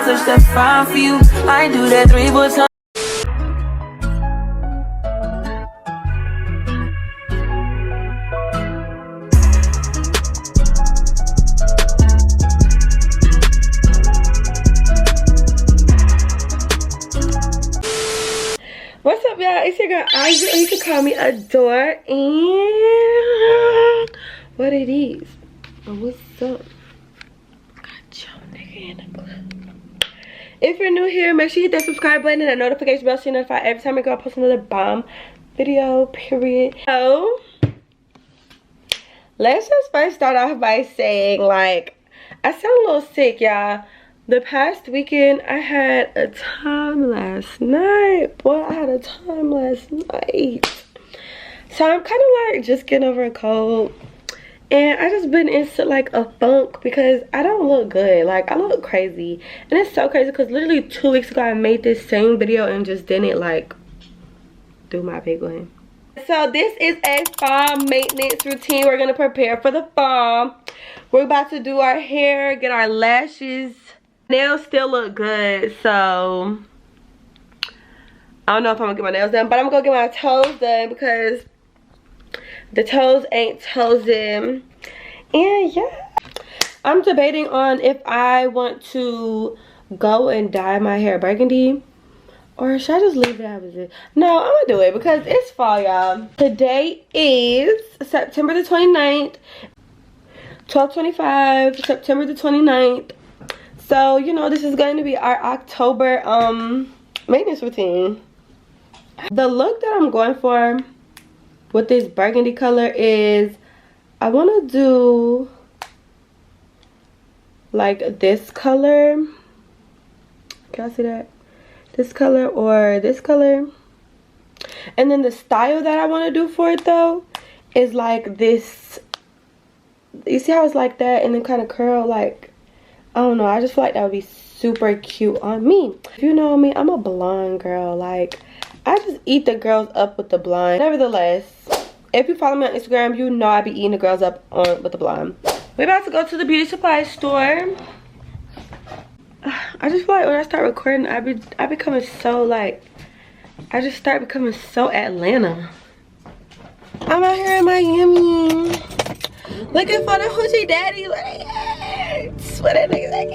touch that fine for you. I do that 3-4 times. What's up, y'all? It's your girl Isaac, or you can call me Adore. And what it is? What's up? Got your nigga in the club. If you're new here, make sure you hit that subscribe button and that notification bell so you're notified every time I go post another bomb video. Period. So let's just first start off by saying, like, I sound a little sick, y'all. The past weekend, I had a time last night. Boy, I had a time last night. So I'm kind of like just getting over a cold. And I just been into like a funk because I don't look good. Like, I look crazy. And it's so crazy because literally 2 weeks ago, I made this same video and just didn't like do my big one. So this is a fall maintenance routine. We're going to prepare for the fall. We're about to do our hair, get our lashes. Nails still look good, so I don't know if I'm gonna get my nails done, but I'm gonna get my toes done because the toes ain't toesing. And yeah, I'm debating on if I want to go and dye my hair burgundy or should I just leave it as it is. No, I'm gonna do it because it's fall, y'all. Today is September the 29th, 12/25, September the 29th. So, you know, this is going to be our October maintenance routine. The look that I'm going for with this burgundy color is I want to do like this color. Can I see that? This color or this color. And then the style that I want to do for it though is like this. You see how it's like that and then kind of curl like, I don't know, I just feel like that would be super cute on me. If you know me, I'm a blonde girl. Like, I just eat the girls up with the blonde. Nevertheless, if you follow me on Instagram, you know I be eating the girls up with the blonde. We're about to go to the beauty supply store. I just feel like when I start recording, I becoming so like, I just start becoming so Atlanta. I'm out here in Miami. Looking for the hoochie daddy. What that nigga like.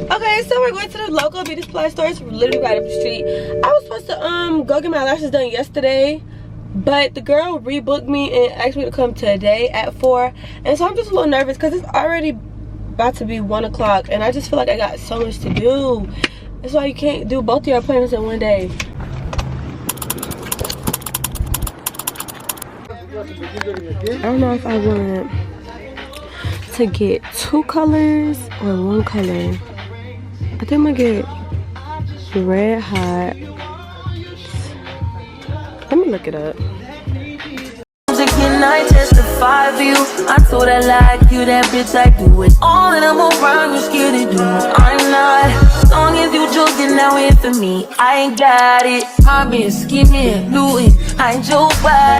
Okay, so we're going to the local beauty supply store. It's literally right up the street. I was supposed to go get my lashes done yesterday, but the girl rebooked me and asked me to come today at 4. And so I'm just a little nervous because it's already about to be 1 o'clock and I just feel like I got so much to do. That's why you can't do both of your appointments in one day. I don't know if I want to get 2 colors or 1 color. I think I'm gonna get red hot. Let me look it up. Can I testify for you? I told I like you, that bitch I do it all and I'm around, you scared to do. I'm not, as long as you joking now in for me, I ain't got it. I've been scheming, looting, I ain't joke by.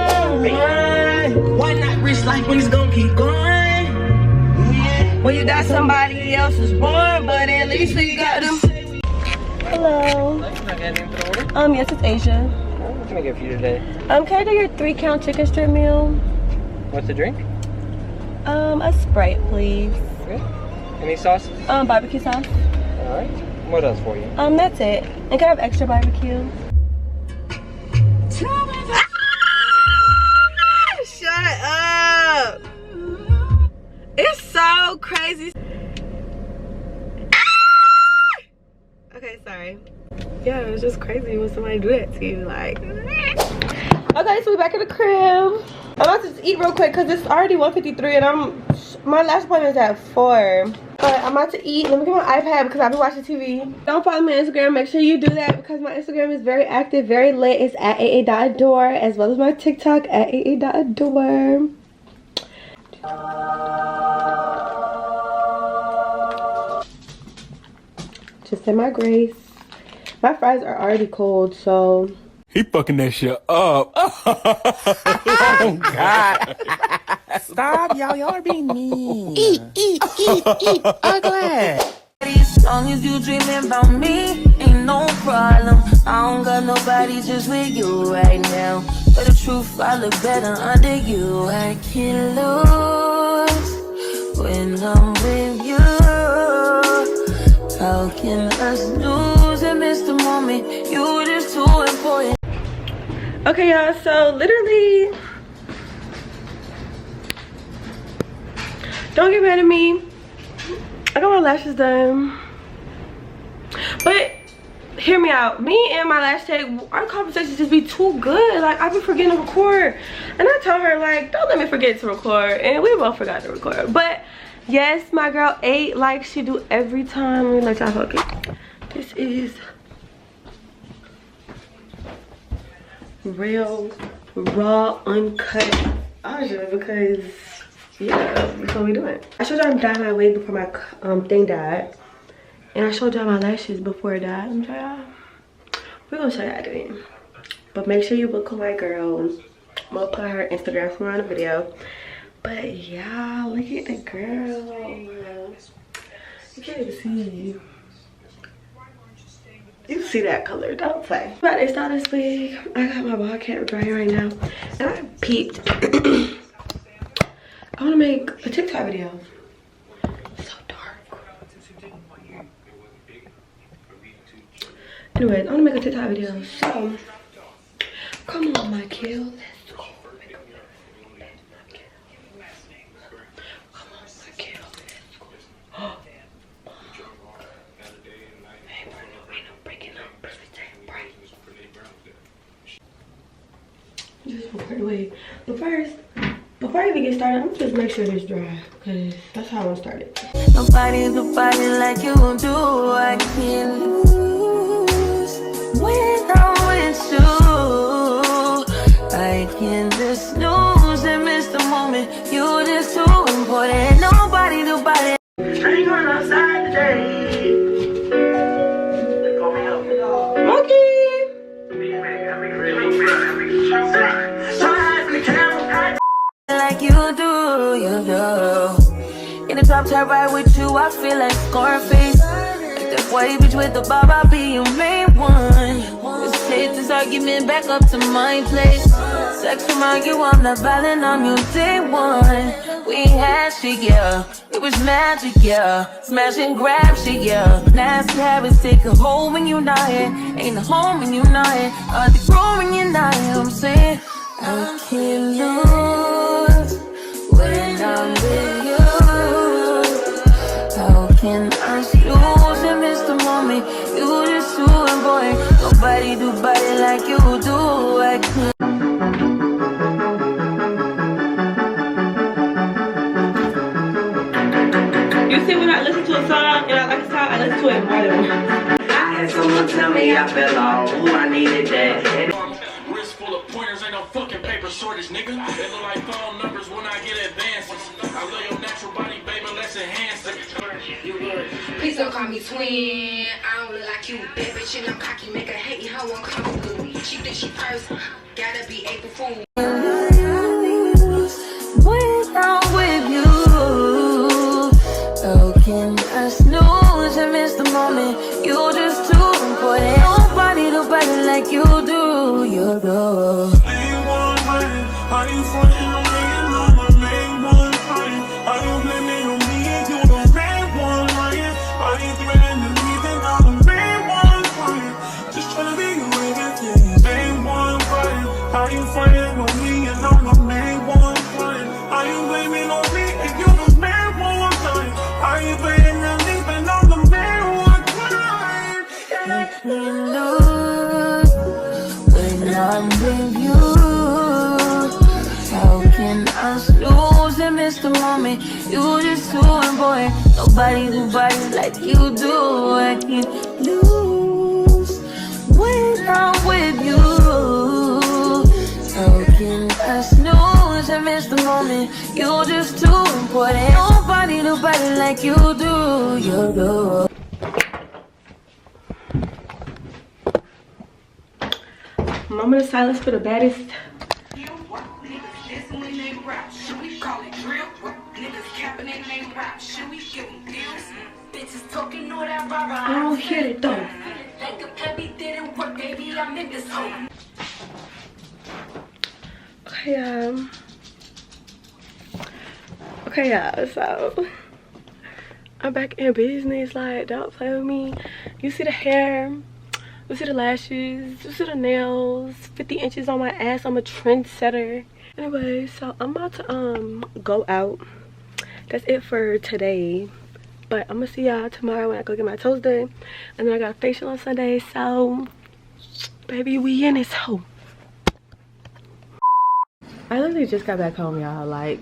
Why not rich like when it's gonna keep going? Well, you got somebody else's born, but at least we got them. Hello. Yes, it's Asia. What can I get for you today? Can I do your 3-count chicken strip meal? What's the drink? A Sprite, please. Okay. Any sauce? Barbecue sauce. Alright. What else for you? That's it. And can I have extra barbecue? Shut up! It's so crazy. Okay, sorry. Yeah, it was just crazy when somebody do that to you, like. Okay, so we're back in the crib. I'm about to just eat real quick because it's already 1:53 and my last appointment is at 4. But I'm about to eat. Let me get my iPad because I've been watching TV. Don't follow me on Instagram. Make sure you do that because my Instagram is very active, very lit. It's at aa.adore, as well as my TikTok at aa.adore. Just say my grace. My fries are already cold, so. He fucking that shit up. Oh, God. Stop, y'all. Y'all are being mean. Eat. Ugly. Long as you dreaming about me, ain't no problem. I don't got nobody just with you right now. But the truth, I look better under you. I can't lose when I'm with you. How can us lose and miss the moment? You just too important. Okay, y'all, so literally, don't get mad at me. I got my lashes done. But hear me out. Me and my lash tech, our conversations just be too good. Like, I be forgetting to record. And I told her, like, don't let me forget to record. And we both forgot to record. But yes, my girl ate like she do every time. Let me let y'all focus. This is real, raw, uncut. Aja, because yeah, that's what we doing. I showed y'all I'm dyeing my wig before my thing died. And I showed y'all my lashes before it died. I'm show y'all. We're gonna show y'all doing. But make sure you book with my girl. I'm gonna put her Instagram somewhere on the video. But y'all, look at the girl. You can't even see. You see that color, don't play. About to install this wig. I got my ball cap drying right now. And I peeped. I wanna make a TikTok video. It's so dark. Anyways, I wanna make a TikTok video. So, come on, my kill. Let's go. Come on, my kill. Let's go. Just record the wig. But first, before I even get started, I'm just make sure it's dry, because that's how I want to start it. Nobody do body like you do. I can't lose when I'm with you. I can't just lose and miss the moment. You just too important. Nobody do body. I ain't going outside today. Monkey! Like you do. In the top tier ride with you, I feel like Scarface. Like that white bitch with the bob, I'll be your main one. Let's take this argument back up to my place. Sex remind you I'm not violent on you day one. We had shit, yeah. It was magic, yeah. Smash and grab shit, yeah. Nasty habits take a hold when you're not here. Ain't a home when you're not here. Are they grown when you're not here? I'm saying I can't lose when I'm with you. How can I lose and miss the moment? You just too important. Nobody do body like you do. I can't. You see, when I listen to a song and I like a song, I listen to it more than once. I had someone tell me I fell off. Ooh, I needed that. Wrist full of pointers, ain't no fucking paper shortage, nigga. They look like phone numbers when I get advances. I love your natural body, baby, let's enhance it. Please don't call me twin. I don't look like you, bad bitch, and I'm cocky. Make her hate me, how uncomfortable. She thinks she first, gotta be April Fool. When I'm with you, how can I snooze and miss the moment? You just too important. Nobody do body like you do. You do. Are you frontin' on me and I'm the main one crying? Are you blaming on me and you the main one lying? Are you threatening me and I'm the main one crying? Just tryna be your everything, main one crying. Are you fighting on me and I'm the main one crying? Are you blaming on me and you the main one crying? Are you blaming on me and I'm the main one crying? I can't lose when I'm with you. How can I lose and miss the moment? You just too important. Nobody do body like you do. I can't lose when I'm with you. How can I snooze and miss the moment? You just too important. Nobody do body like you do. You do. Moment of silence for the baddest. Should we call it drill? Niggas capping in they rap. Should we give them deals? bitches talking all that rah rah. I don't hear it though. Like the peppy didn't work, baby. I'm in this hole. Okay, y'all, so I'm back in business. Like, don't play with me. You see the hair, you see the lashes, you see the nails, 50 inches on my ass. I'm a trendsetter. Anyway, so I'm about to go out. That's it for today, but I'm gonna see y'all tomorrow when I go get my toes done, and then I got a facial on Sunday. So baby, we in this hoe. I literally just got back home, y'all. Like,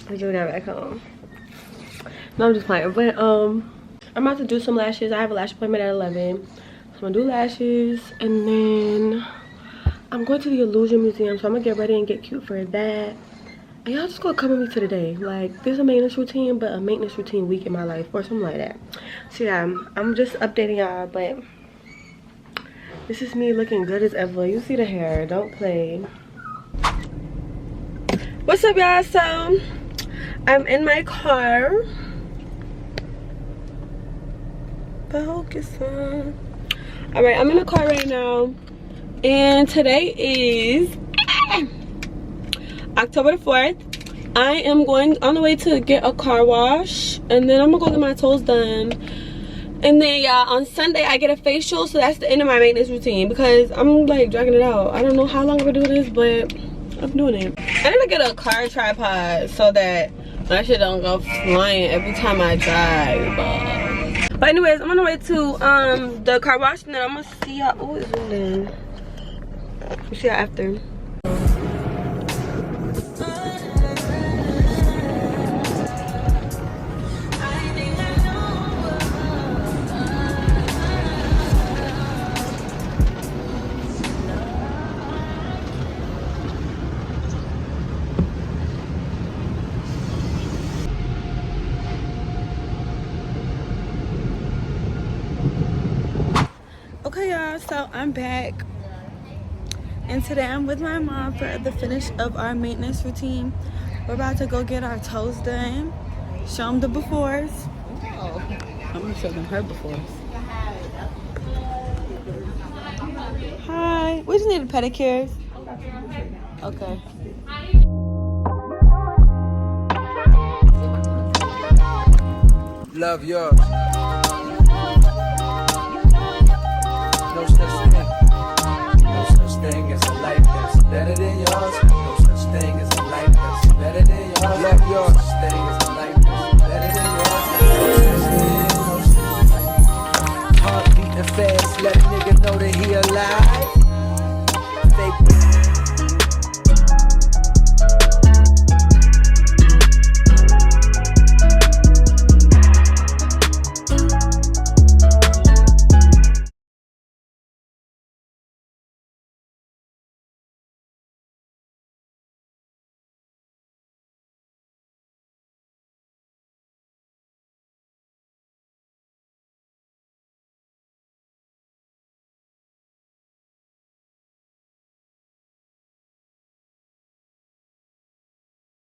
I just got back home. No, I'm just playing. But I'm about to do some lashes. I have a lash appointment at 11. So I'm gonna do lashes, and then I'm going to the Illusion Museum. So I'm gonna get ready and get cute for that. And y'all just gonna come with me to the day. Like, there's a maintenance routine, but a maintenance routine week in my life, or something like that. So yeah, I'm just updating y'all, but this is me looking good as ever. You see the hair, don't play. What's up, y'all? So I'm in my car. Focus on. All right, I'm in the car right now, and today is October the 4th. I am going on the way to get a car wash, and then I'm gonna go get my toes done. And then y'all, on Sunday I get a facial, so that's the end of my maintenance routine because I'm like dragging it out. I don't know how long I'm gonna do this, but I'm doing it. I need to get a car tripod so that my shit don't go flying every time I drive. But anyways, I'm on the way to the car wash, and then I'm gonna see y'all. Oh, it's rolling. We'll see y'all after. Okay, y'all, so I'm back, and today I'm with my mom for the finish of our maintenance routine. We're about to go get our toes done, show them the befores. Oh, I'm gonna show them her befores. Hi, we just need pedicures. Okay. Love yours. No such thing. No such thing as a life that's better than yours. No such thing as a life that's better than yours. Love yours. No such thing as a life that's better than yours. No such thing. No such thing. Heart beating fast, let a nigga know that he alive.